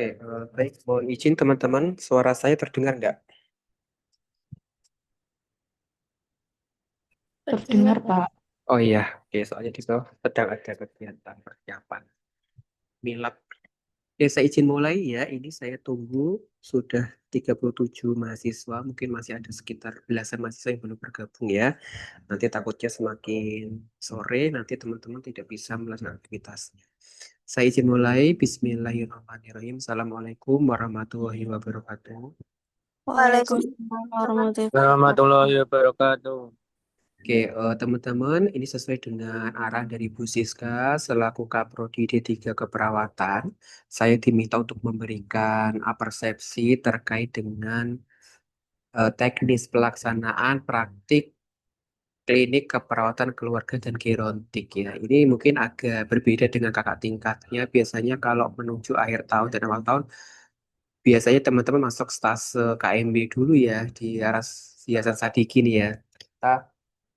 Oke, baik. Mohon izin teman-teman, suara saya terdengar nggak? Terdengar, Pak. Oh iya, oke. Soalnya di bawah sedang ada kegiatan persiapan milad. Oke, saya izin mulai ya. Ini saya tunggu sudah 37 mahasiswa. Mungkin masih ada sekitar belasan mahasiswa yang belum bergabung ya. Nanti takutnya semakin sore, nanti teman-teman tidak bisa melakukan aktivitasnya. Saya izin mulai. Bismillahirrahmanirrahim. Assalamualaikum warahmatullahi wabarakatuh. Waalaikumsalam warahmatullahi wabarakatuh. Warahmatullahi wabarakatuh. Oke, teman-teman, ini sesuai dengan arahan dari Bu Siska selaku Kaprodi D3 Keperawatan. Saya diminta untuk memberikan persepsi terkait dengan teknis pelaksanaan praktik klinik keperawatan keluarga dan gerontik ya. Ini mungkin agak berbeda dengan kakak tingkatnya. Biasanya kalau menuju akhir tahun dan awal tahun, biasanya teman-teman masuk stase KMB dulu ya di arah Yayasan Sadikin ya. Kita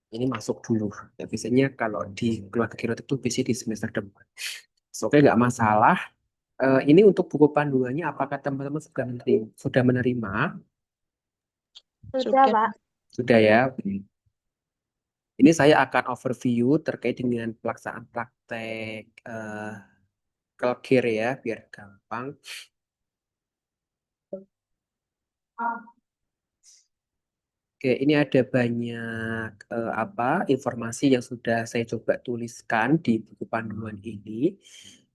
ini masuk dulu. Ya, biasanya kalau di keluarga Kirot itu biasanya di semester depan. Oke, nggak masalah. Ini untuk buku panduannya, apakah teman-teman sudah menerima? Sudah, Pak. Sudah ya. Ini saya akan overview terkait dengan pelaksanaan praktek kelkir ya, biar gampang. Oke, ini ada banyak informasi yang sudah saya coba tuliskan di buku panduan ini.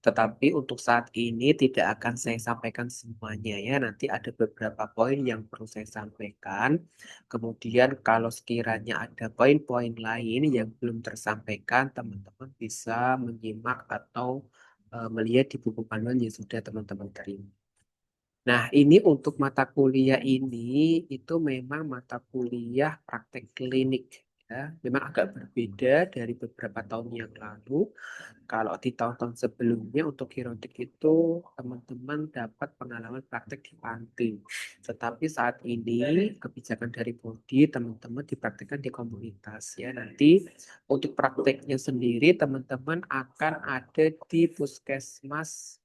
Tetapi untuk saat ini tidak akan saya sampaikan semuanya ya. Nanti ada beberapa poin yang perlu saya sampaikan. Kemudian kalau sekiranya ada poin-poin lain yang belum tersampaikan, teman-teman bisa menyimak atau melihat di buku panduan yang sudah teman-teman terima. Nah, ini untuk mata kuliah ini itu memang mata kuliah praktek klinik ya. Memang agak berbeda dari beberapa tahun yang lalu. Kalau di tahun-tahun sebelumnya untuk hierotik itu teman-teman dapat pengalaman praktek di panti. Tetapi saat ini kebijakan dari Bodi teman-teman dipraktikkan di komunitas ya. Nanti untuk prakteknya sendiri teman-teman akan ada di puskesmas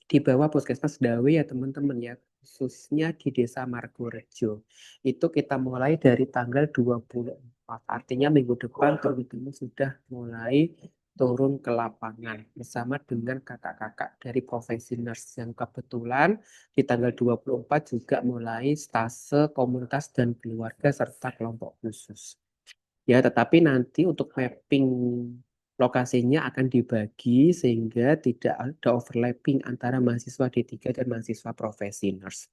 di bawah Puskesmas Dawe ya teman-teman ya, khususnya di Desa Margorejo. Itu kita mulai dari tanggal 24, artinya minggu depan teman-teman sudah mulai turun ke lapangan bersama dengan kakak-kakak dari profesi nurse yang kebetulan di tanggal 24 juga mulai stase komunitas dan keluarga serta kelompok khusus. Ya, tetapi nanti untuk mapping lokasinya akan dibagi sehingga tidak ada overlapping antara mahasiswa D3 dan mahasiswa profesi nurse.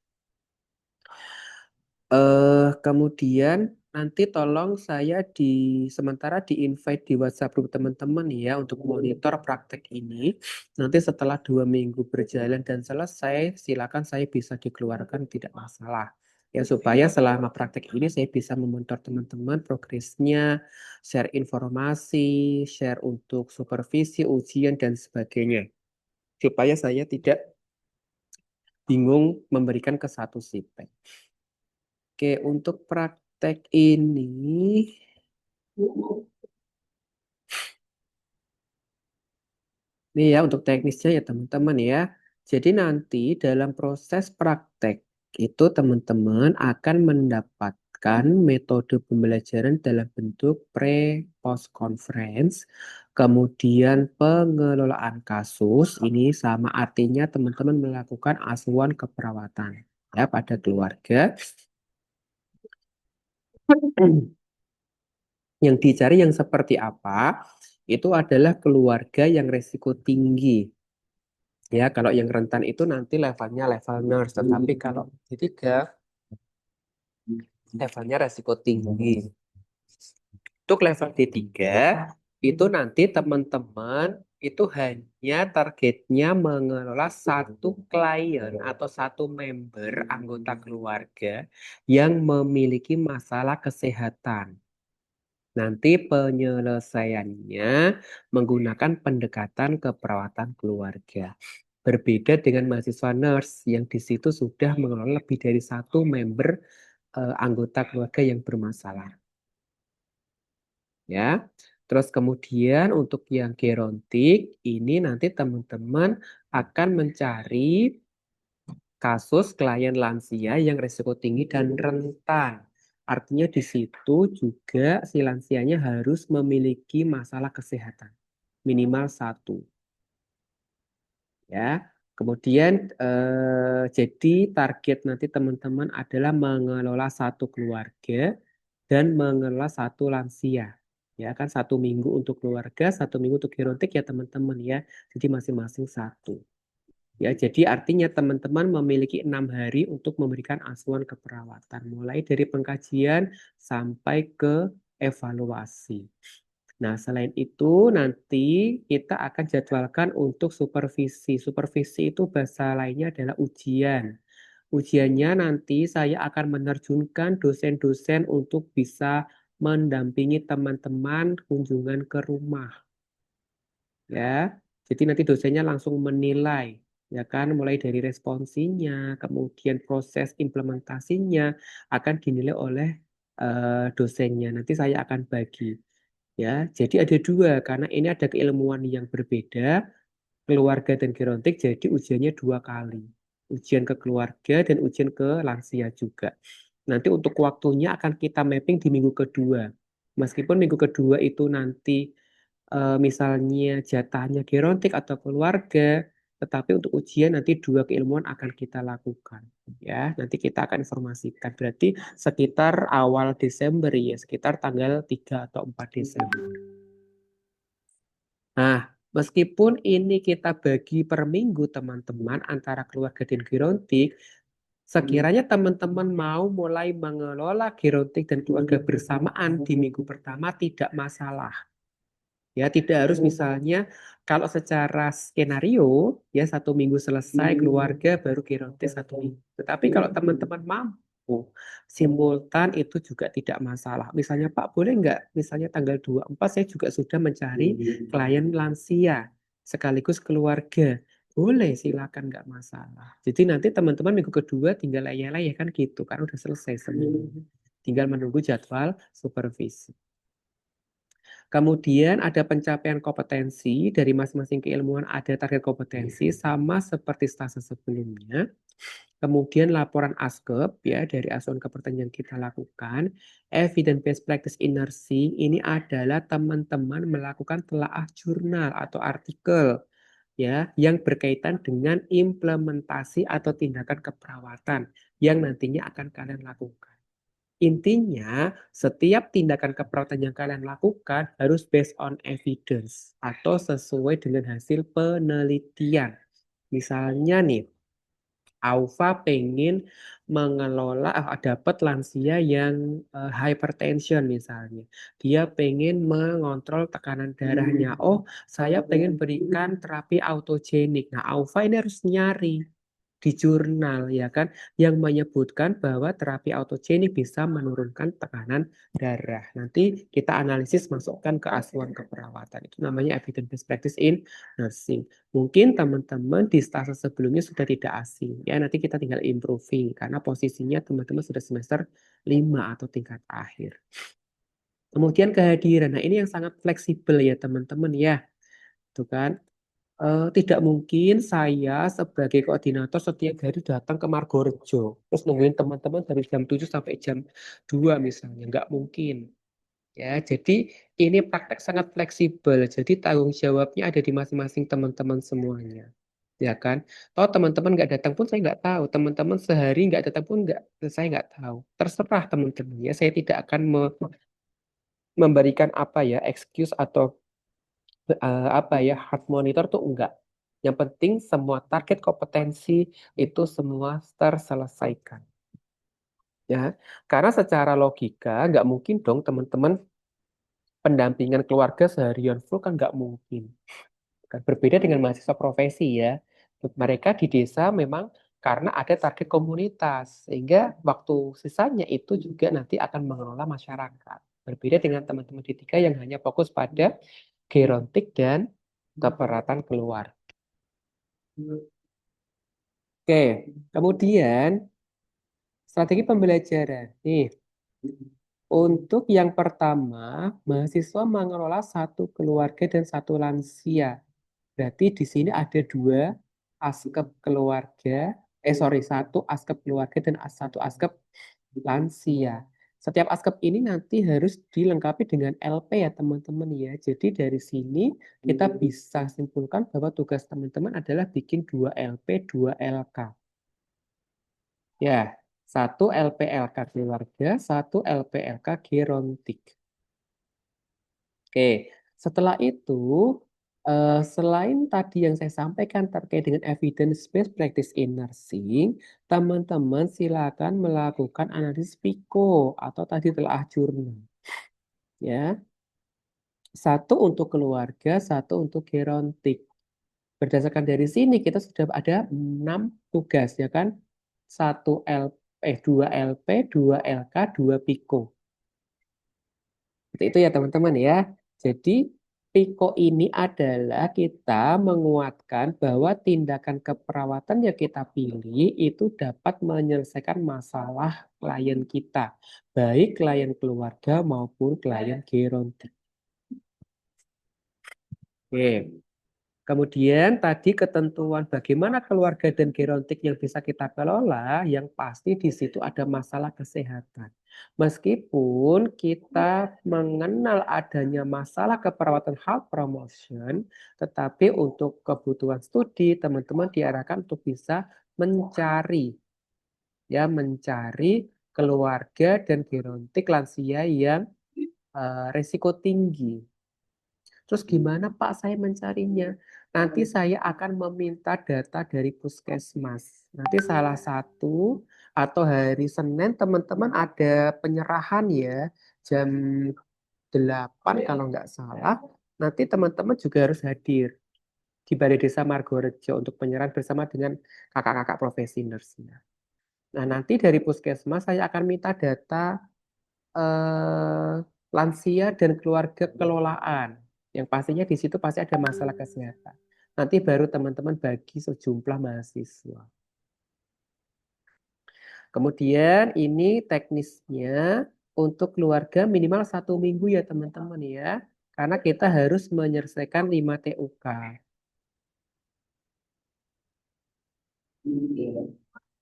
Kemudian nanti tolong saya sementara di invite di WhatsApp group teman-teman ya untuk monitor praktek ini. Nanti setelah 2 minggu berjalan dan selesai, silakan saya bisa dikeluarkan tidak masalah. Ya supaya selama praktek ini saya bisa memonitor teman-teman progresnya, share informasi, share untuk supervisi, ujian dan sebagainya. Supaya saya tidak bingung memberikan ke satu sipek. Oke, untuk praktek ini, nih ya untuk teknisnya ya teman-teman ya. Jadi nanti dalam proses praktek itu teman-teman akan mendapatkan metode pembelajaran dalam bentuk pre-post conference, kemudian pengelolaan kasus, ini sama artinya teman-teman melakukan asuhan keperawatan ya pada keluarga. Yang dicari yang seperti apa? Itu adalah keluarga yang resiko tinggi. Ya, kalau yang rentan itu nanti levelnya level nurse, tetapi kalau D3 levelnya resiko tinggi. Untuk level D3 itu nanti teman-teman itu hanya targetnya mengelola satu klien atau satu member anggota keluarga yang memiliki masalah kesehatan. Nanti penyelesaiannya menggunakan pendekatan keperawatan keluarga. Berbeda dengan mahasiswa nurse yang di situ sudah mengelola lebih dari satu member anggota keluarga yang bermasalah. Ya. Terus kemudian untuk yang gerontik ini nanti teman-teman akan mencari kasus klien lansia yang risiko tinggi dan rentan. Artinya di situ juga si lansianya harus memiliki masalah kesehatan minimal satu. Ya, kemudian jadi target nanti teman-teman adalah mengelola satu keluarga dan mengelola satu lansia. Ya kan 1 minggu untuk keluarga, 1 minggu untuk gerontik ya teman-teman ya. Jadi masing-masing satu. Ya, jadi artinya teman-teman memiliki 6 hari untuk memberikan asuhan keperawatan, mulai dari pengkajian sampai ke evaluasi. Nah, selain itu nanti kita akan jadwalkan untuk supervisi. Supervisi itu bahasa lainnya adalah ujian. Ujiannya nanti saya akan menerjunkan dosen-dosen untuk bisa mendampingi teman-teman kunjungan ke rumah. Ya, jadi nanti dosennya langsung menilai, ya kan, mulai dari responsinya, kemudian proses implementasinya akan dinilai oleh dosennya. Nanti saya akan bagi. Ya, jadi ada dua karena ini ada keilmuan yang berbeda, keluarga dan gerontik, jadi ujiannya 2 kali. Ujian ke keluarga dan ujian ke lansia juga. Nanti untuk waktunya akan kita mapping di minggu kedua. Meskipun minggu kedua itu nanti misalnya jatahnya gerontik atau keluarga, tetapi untuk ujian nanti 2 keilmuan akan kita lakukan. Ya, nanti kita akan informasikan. Berarti sekitar awal Desember ya, sekitar tanggal 3 atau 4 Desember. Nah, meskipun ini kita bagi per minggu teman-teman antara keluarga dan gerontik, sekiranya teman-teman mau mulai mengelola gerontik dan keluarga bersamaan di minggu pertama tidak masalah. Ya, tidak harus misalnya kalau secara skenario ya 1 minggu selesai keluarga baru gerontik 1 minggu. Tetapi kalau teman-teman mampu simultan itu juga tidak masalah. Misalnya Pak boleh nggak misalnya tanggal 24 saya juga sudah mencari klien lansia sekaligus keluarga. Boleh silakan nggak masalah. Jadi nanti teman-teman minggu kedua tinggal layah-layah kan gitu kan udah selesai seminggu. Tinggal menunggu jadwal supervisi. Kemudian ada pencapaian kompetensi dari masing-masing keilmuan, ada target kompetensi sama seperti stase sebelumnya. Kemudian laporan ASKEP ya dari asuhan kepertanian yang kita lakukan. Evidence based practice in nursing ini adalah teman-teman melakukan telaah jurnal atau artikel ya yang berkaitan dengan implementasi atau tindakan keperawatan yang nantinya akan kalian lakukan. Intinya, setiap tindakan keperawatan yang kalian lakukan harus based on evidence atau sesuai dengan hasil penelitian. Misalnya nih, Aufa pengen mengelola, dapat lansia yang hypertension misalnya. Dia pengen mengontrol tekanan darahnya. Oh, saya pengen berikan terapi autogenik. Nah, Aufa ini harus nyari di jurnal ya kan yang menyebutkan bahwa terapi autogenik bisa menurunkan tekanan darah. Nanti kita analisis masukkan ke asuhan keperawatan. Itu namanya evidence based practice in nursing. Mungkin teman-teman di stase sebelumnya sudah tidak asing ya. Nanti kita tinggal improving karena posisinya teman-teman sudah semester 5 atau tingkat akhir. Kemudian kehadiran. Nah, ini yang sangat fleksibel ya teman-teman ya. Tuh kan? Tidak mungkin saya sebagai koordinator setiap hari datang ke Margorejo terus nungguin teman-teman dari jam 7 sampai jam 2 misalnya, nggak mungkin ya. Jadi ini praktek sangat fleksibel, jadi tanggung jawabnya ada di masing-masing teman-teman semuanya ya kan. Toh teman-teman nggak datang pun saya nggak tahu, teman-teman sehari nggak datang pun nggak, saya nggak tahu, terserah teman-teman ya. Saya tidak akan memberikan apa ya excuse atau apa ya hard monitor tuh enggak. Yang penting semua target kompetensi itu semua terselesaikan. Ya, karena secara logika nggak mungkin dong teman-teman pendampingan keluarga seharian full kan nggak mungkin. Kan berbeda dengan mahasiswa profesi ya. Mereka di desa memang karena ada target komunitas sehingga waktu sisanya itu juga nanti akan mengelola masyarakat. Berbeda dengan teman-teman di tiga yang hanya fokus pada gerontik dan keperawatan keluar. Oke, kemudian strategi pembelajaran. Nih, untuk yang pertama, mahasiswa mengelola satu keluarga dan satu lansia. Berarti di sini ada 2 askep keluarga, sorry, satu askep keluarga dan satu askep lansia. Setiap askep ini nanti harus dilengkapi dengan LP ya teman-teman ya. Jadi dari sini kita bisa simpulkan bahwa tugas teman-teman adalah bikin 2 LP, 2 LK. Ya, satu LPLK keluarga, satu LPLK gerontik. Oke, setelah itu, selain tadi yang saya sampaikan terkait dengan evidence-based practice in nursing, teman-teman silakan melakukan analisis PICO atau tadi telah jurnal. Ya, satu untuk keluarga, satu untuk gerontik. Berdasarkan dari sini kita sudah ada 6 tugas ya kan? Satu dua LP, 2 LK, 2 PICO. Seperti itu ya teman-teman ya. Jadi PICO ini adalah kita menguatkan bahwa tindakan keperawatan yang kita pilih itu dapat menyelesaikan masalah klien kita, baik klien keluarga maupun klien gerontik. Oke. Kemudian tadi ketentuan bagaimana keluarga dan gerontik yang bisa kita kelola, yang pasti di situ ada masalah kesehatan. Meskipun kita mengenal adanya masalah keperawatan health promotion, tetapi untuk kebutuhan studi teman-teman diarahkan untuk bisa mencari keluarga dan gerontik lansia yang resiko tinggi. Terus gimana Pak saya mencarinya? Nanti saya akan meminta data dari puskesmas. Nanti salah satu atau hari Senin teman-teman ada penyerahan ya jam 8 kalau nggak salah. Nanti teman-teman juga harus hadir di Balai Desa Margorejo untuk penyerahan bersama dengan kakak-kakak profesi nurse. Nah, nanti dari puskesmas saya akan minta data eh, lansia dan keluarga kelolaan. Yang pastinya di situ pasti ada masalah kesehatan. Nanti baru teman-teman bagi sejumlah mahasiswa. Kemudian ini teknisnya untuk keluarga minimal 1 minggu ya teman-teman ya. Karena kita harus menyelesaikan 5 TUK.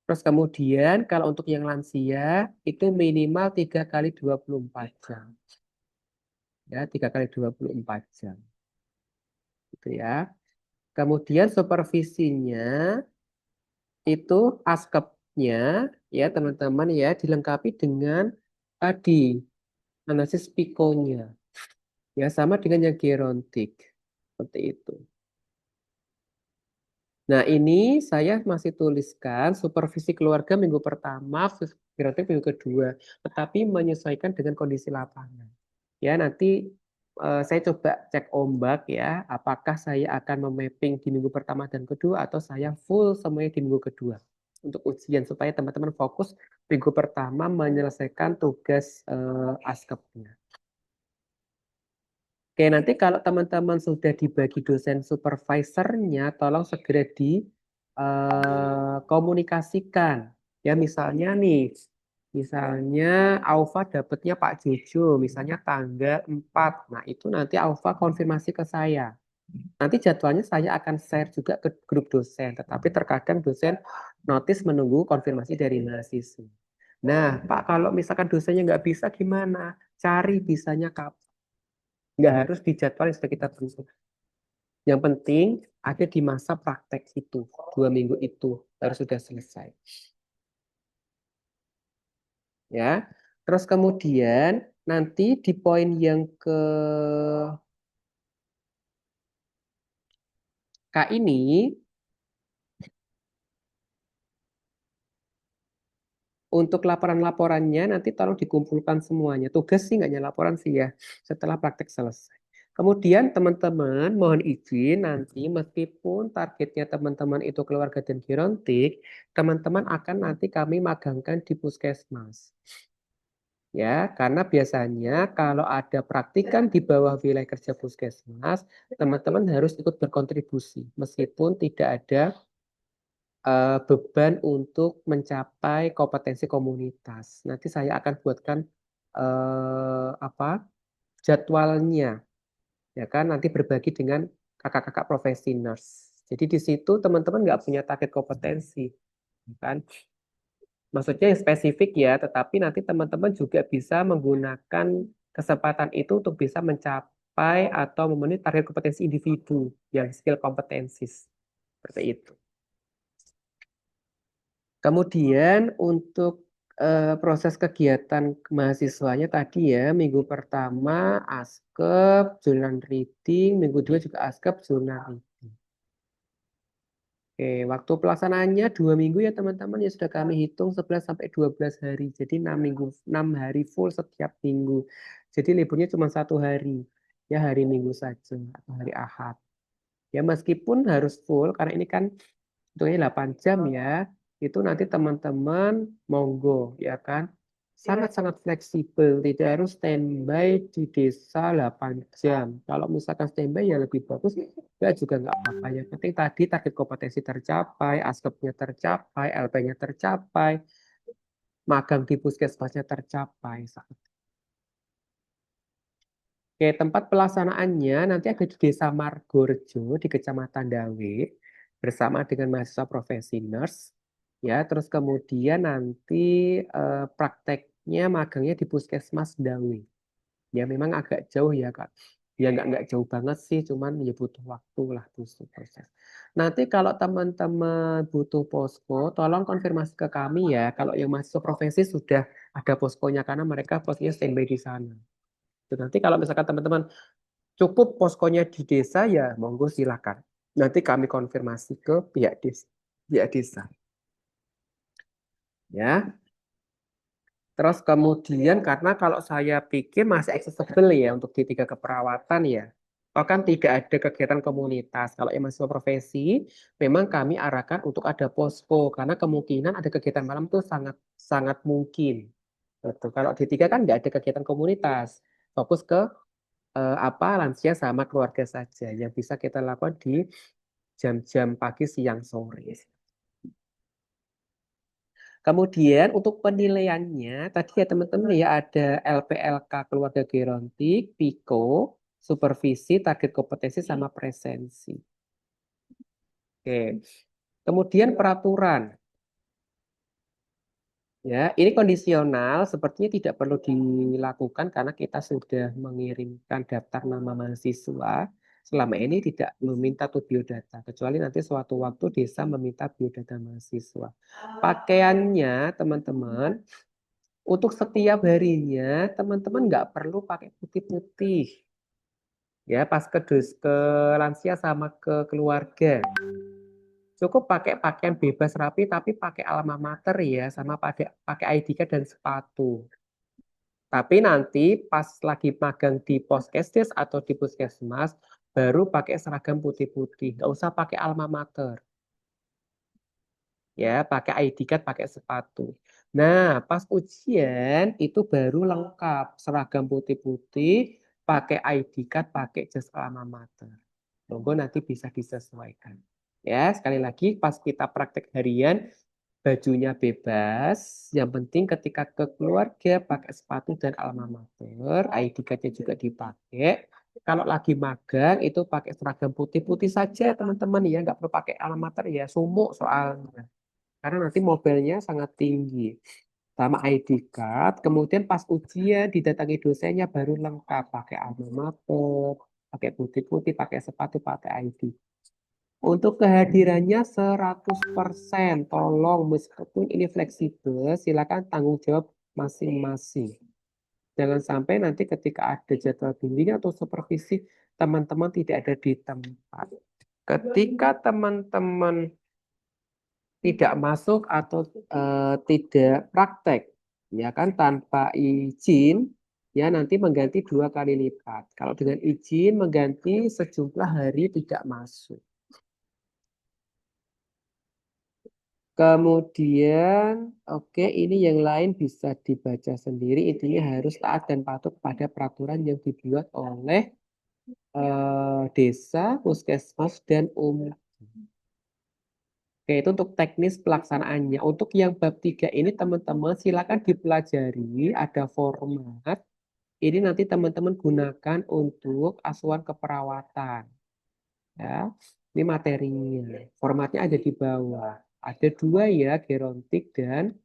Terus kemudian kalau untuk yang lansia itu minimal 3 kali 24 jam. Ya, 3 kali 24 jam. Gitu ya. Kemudian supervisinya itu askepnya ya teman-teman ya dilengkapi dengan tadi analisis pikonya ya sama dengan yang gerontik seperti itu. Nah ini saya masih tuliskan supervisi keluarga minggu pertama, gerontik minggu kedua, tetapi menyesuaikan dengan kondisi lapangan. Ya nanti saya coba cek ombak ya, apakah saya akan memapping di minggu pertama dan kedua atau saya full semuanya di minggu kedua untuk ujian supaya teman-teman fokus minggu pertama menyelesaikan tugas askepnya. Oke, nanti kalau teman-teman sudah dibagi dosen supervisornya, tolong segera dikomunikasikan. Ya, misalnya Aufa dapatnya Pak Jojo, misalnya tanggal 4. Nah, itu nanti Aufa konfirmasi ke saya. Nanti jadwalnya saya akan share juga ke grup dosen, tetapi terkadang dosen notis menunggu konfirmasi dari mahasiswa. Nah, Pak, kalau misalkan dosennya nggak bisa gimana? Cari bisanya kapan? Nggak harus di jadwal yang sudah kita tentukan. Yang penting ada di masa praktek itu, 2 minggu itu harus sudah selesai. Ya, terus kemudian nanti di poin yang ke K ini untuk laporan-laporannya nanti tolong dikumpulkan semuanya. Tugas sih nggak hanya laporan sih ya, setelah praktek selesai. Kemudian teman-teman mohon izin nanti meskipun targetnya teman-teman itu keluarga dan gerontik, teman-teman akan nanti kami magangkan di puskesmas. Ya, karena biasanya kalau ada praktikan di bawah wilayah kerja puskesmas, teman-teman harus ikut berkontribusi meskipun tidak ada beban untuk mencapai kompetensi komunitas. Nanti saya akan buatkan apa jadwalnya, ya kan? Nanti berbagi dengan kakak-kakak profesi nurse. Jadi di situ teman-teman nggak punya target kompetensi, kan? Maksudnya yang spesifik ya, tetapi nanti teman-teman juga bisa menggunakan kesempatan itu untuk bisa mencapai atau memenuhi target kompetensi individu yang skill kompetensis seperti itu. Kemudian untuk proses kegiatan mahasiswanya tadi ya, minggu pertama ASKEP, jurnal reading, minggu dua juga ASKEP, jurnal reading. Oke, waktu pelaksanaannya 2 minggu ya teman-teman ya sudah kami hitung 11 sampai 12 hari. Jadi 6 minggu, 6 hari full setiap minggu. Jadi liburnya cuma 1 hari. Ya hari Minggu saja atau hari Ahad. Ya meskipun harus full karena ini kan hitungnya 8 jam ya. Itu nanti teman-teman monggo ya kan. Sangat-sangat fleksibel, tidak harus standby di desa 8 jam. Kalau misalkan standby ya lebih bagus, ya juga nggak apa-apa. Yang penting tadi target kompetensi tercapai, askepnya tercapai, LP-nya tercapai, magang di puskesmasnya tercapai. Oke, tempat pelaksanaannya nanti ada di Desa Margorejo di Kecamatan Dawe bersama dengan mahasiswa profesi nurse. Ya, terus kemudian nanti prakteknya magangnya di Puskesmas Dawe. Ya memang agak jauh ya Kak. Ya nggak jauh banget sih, cuman ya butuh waktu lah butuh proses. Nanti kalau teman-teman butuh posko, tolong konfirmasi ke kami ya. Kalau yang mahasiswa profesi sudah ada poskonya karena mereka poskonya standby di sana. Itu nanti kalau misalkan teman-teman cukup poskonya di desa ya monggo silakan. Nanti kami konfirmasi ke pihak desa. Pihak desa. Ya. Terus kemudian karena kalau saya pikir masih accessible ya untuk di tiga keperawatan ya. Oh kan tidak ada kegiatan komunitas. Kalau yang mahasiswa profesi, memang kami arahkan untuk ada posko karena kemungkinan ada kegiatan malam itu sangat sangat mungkin. Betul. Kalau di tiga kan nggak ada kegiatan komunitas. Fokus ke apa lansia sama keluarga saja yang bisa kita lakukan di jam-jam pagi, siang, sore. Kemudian untuk penilaiannya, tadi ya teman-teman ya ada LPLK keluarga gerontik, PIKO, supervisi, target kompetensi sama presensi. Oke. Kemudian peraturan. Ya, ini kondisional, sepertinya tidak perlu dilakukan karena kita sudah mengirimkan daftar nama mahasiswa. Selama ini tidak meminta tuh biodata, kecuali nanti suatu waktu desa meminta biodata mahasiswa. Pakaiannya, teman-teman, untuk setiap harinya, teman-teman nggak perlu pakai putih-putih. Ya, pas ke lansia sama ke keluarga. Cukup pakai pakaian bebas rapi tapi pakai alma mater ya sama pakai ID card dan sepatu. Tapi nanti pas lagi magang di Poskesdes atau di Puskesmas baru pakai seragam putih-putih. Nggak usah pakai alma mater. Ya, pakai ID card, pakai sepatu. Nah, pas ujian itu baru lengkap seragam putih-putih, pakai ID card, pakai jas alma mater. Monggo nanti bisa disesuaikan. Ya, sekali lagi pas kita praktek harian, bajunya bebas. Yang penting ketika ke keluarga pakai sepatu dan alma mater, ID card-nya juga dipakai. Kalau lagi magang itu pakai seragam putih-putih saja teman-teman ya, nggak perlu pakai alma mater ya, sumuk soalnya. Karena nanti mobilnya sangat tinggi. Sama ID card, kemudian pas ujian didatangi dosennya baru lengkap pakai alma mater, pakai putih-putih, pakai sepatu, pakai ID. Untuk kehadirannya 100%, tolong meskipun ini fleksibel, silakan tanggung jawab masing-masing. Jangan sampai nanti ketika ada jadwal bimbingan atau supervisi, teman-teman tidak ada di tempat. Ketika teman-teman tidak masuk atau tidak praktek, ya kan tanpa izin, ya nanti mengganti 2 kali lipat. Kalau dengan izin mengganti sejumlah hari tidak masuk. Kemudian, oke, ini yang lain bisa dibaca sendiri. Intinya harus taat dan patuh pada peraturan yang dibuat oleh desa, puskesmas, dan umum. Oke, itu untuk teknis pelaksanaannya. Untuk yang bab 3 ini teman-teman silakan dipelajari, ada format. Ini nanti teman-teman gunakan untuk asuhan keperawatan. Ya, ini materinya. Formatnya ada di bawah. Ada dua ya, gerontik dan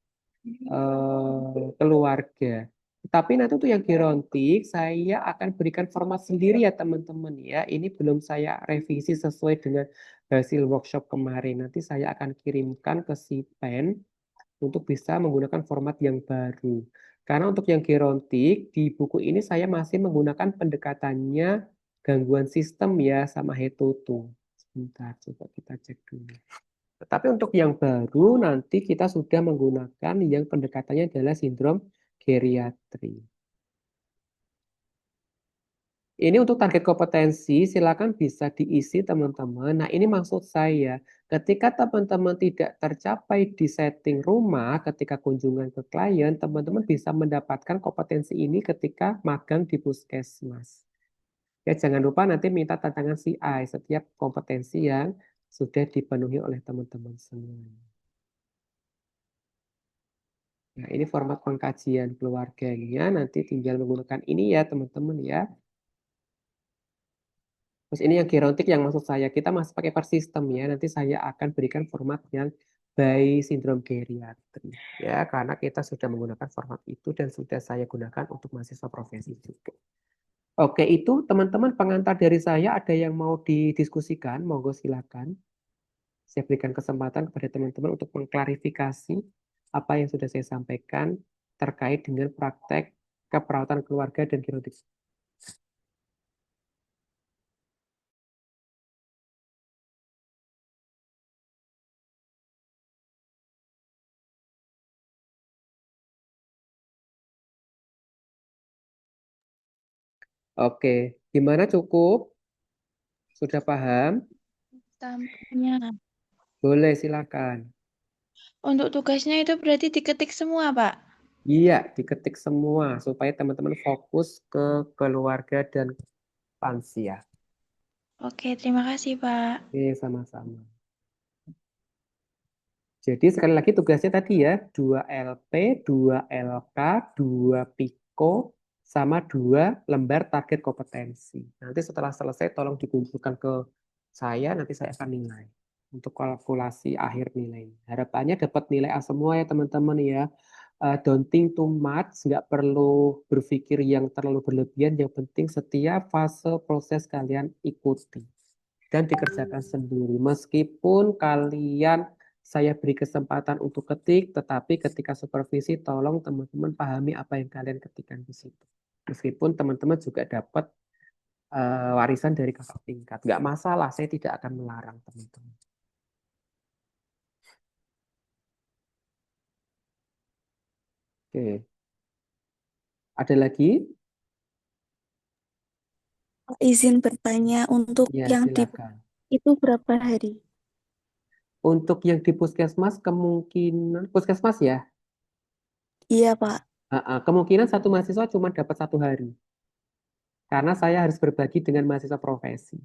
keluarga. Tapi nanti untuk yang gerontik, saya akan berikan format sendiri ya teman-teman ya. Ini belum saya revisi sesuai dengan hasil workshop kemarin. Nanti saya akan kirimkan ke si Pen untuk bisa menggunakan format yang baru. Karena untuk yang gerontik, di buku ini saya masih menggunakan pendekatannya gangguan sistem ya sama Hetoto. Sebentar, coba kita cek dulu. Tetapi untuk yang baru nanti kita sudah menggunakan yang pendekatannya adalah sindrom geriatri. Ini untuk target kompetensi, silakan bisa diisi teman-teman. Nah, ini maksud saya, ketika teman-teman tidak tercapai di setting rumah, ketika kunjungan ke klien, teman-teman bisa mendapatkan kompetensi ini ketika magang di puskesmas. Ya, jangan lupa nanti minta tantangan CI setiap kompetensi yang sudah dipenuhi oleh teman-teman semua. Nah, ini format pengkajian keluarganya. Nanti tinggal menggunakan ini ya, teman-teman ya. Terus ini yang gerontik yang maksud saya, kita masih pakai per sistem ya. Nanti saya akan berikan format yang by sindrom geriatri. Ya, karena kita sudah menggunakan format itu dan sudah saya gunakan untuk mahasiswa profesi juga. Oke, itu teman-teman pengantar dari saya. Ada yang mau didiskusikan? Monggo silakan. Saya berikan kesempatan kepada teman-teman untuk mengklarifikasi apa yang sudah saya sampaikan terkait dengan praktek keperawatan keluarga dan genetik. Oke, gimana cukup? Sudah paham? Tampaknya. Boleh, silakan. Untuk tugasnya itu berarti diketik semua, Pak. Iya, diketik semua supaya teman-teman fokus ke keluarga dan lansia. Oke, terima kasih, Pak. Oke, sama-sama. Jadi sekali lagi tugasnya tadi ya, 2 LP, 2 LK, 2 PIKO, sama 2 lembar target kompetensi. Nanti setelah selesai tolong dikumpulkan ke saya, nanti saya akan nilai untuk kalkulasi akhir nilai. Harapannya dapat nilai A semua ya teman-teman ya. Don't think too much, nggak perlu berpikir yang terlalu berlebihan. Yang penting setiap fase proses kalian ikuti dan dikerjakan sendiri. Meskipun kalian saya beri kesempatan untuk ketik, tetapi ketika supervisi tolong teman-teman pahami apa yang kalian ketikkan di situ. Meskipun teman-teman juga dapat warisan dari kakak tingkat, nggak masalah, saya tidak akan melarang teman-teman. Oke, ada lagi? Izin bertanya untuk Ya, yang di silakan. itu berapa hari? Untuk yang di puskesmas kemungkinan puskesmas ya, Iya, Pak. kemungkinan satu mahasiswa cuma dapat 1 hari karena saya harus berbagi dengan mahasiswa profesi.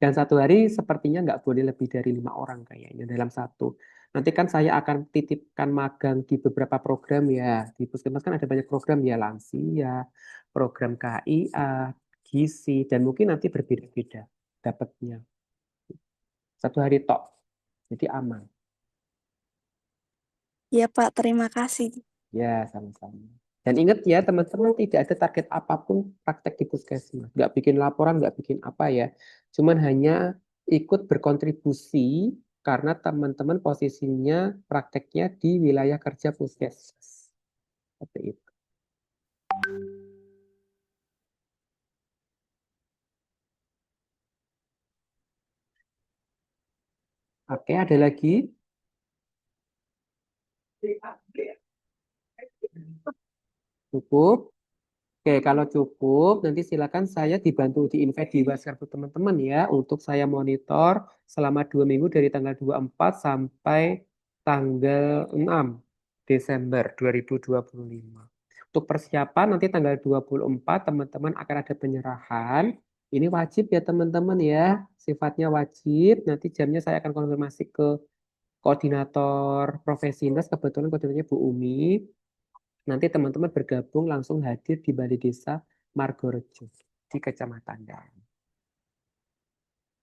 Dan 1 hari sepertinya nggak boleh lebih dari 5 orang kayaknya dalam satu. Nanti kan saya akan titipkan magang di beberapa program ya. Di Puskesmas kan ada banyak program ya, lansia, program KIA, gizi, dan mungkin nanti berbeda-beda dapatnya. 1 hari tok, jadi aman. Iya, Pak. Terima kasih. Ya, sama-sama. Dan ingat ya teman-teman, tidak ada target apapun praktek di puskesmas. Nggak bikin laporan, nggak bikin apa ya. Cuman hanya ikut berkontribusi karena teman-teman posisinya prakteknya di wilayah kerja puskesmas. Seperti itu. Oke, ada lagi? Cukup? Oke, kalau cukup, nanti silakan saya dibantu di-invite di WhatsApp teman-teman ya, untuk saya monitor selama 2 minggu dari tanggal 24 sampai tanggal 6 Desember 2025. Untuk persiapan nanti tanggal 24 teman-teman akan ada penyerahan. Ini wajib ya teman-teman ya, sifatnya wajib. Nanti jamnya saya akan konfirmasi ke koordinator profesi Nas, kebetulan koordinatornya Bu Umi. Nanti teman-teman bergabung langsung hadir di Balai Desa Margorejo di Kecamatan Dan.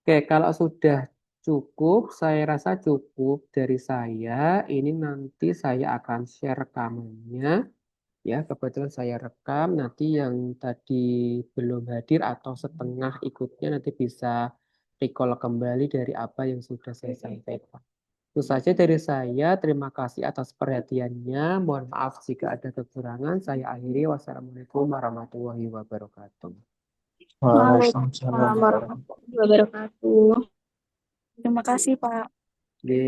Oke, kalau sudah Cukup, saya rasa cukup dari saya. Ini nanti saya akan share rekamannya. Ya, kebetulan saya rekam. Nanti yang tadi belum hadir atau setengah ikutnya nanti bisa recall kembali dari apa yang sudah saya sampaikan. Itu saja dari saya. Terima kasih atas perhatiannya. Mohon maaf jika ada kekurangan. Saya akhiri. Wassalamualaikum warahmatullahi wabarakatuh. Waalaikumsalam Waalaikumsalam warahmatullahi wabarakatuh. Terima kasih, Pak. Oke.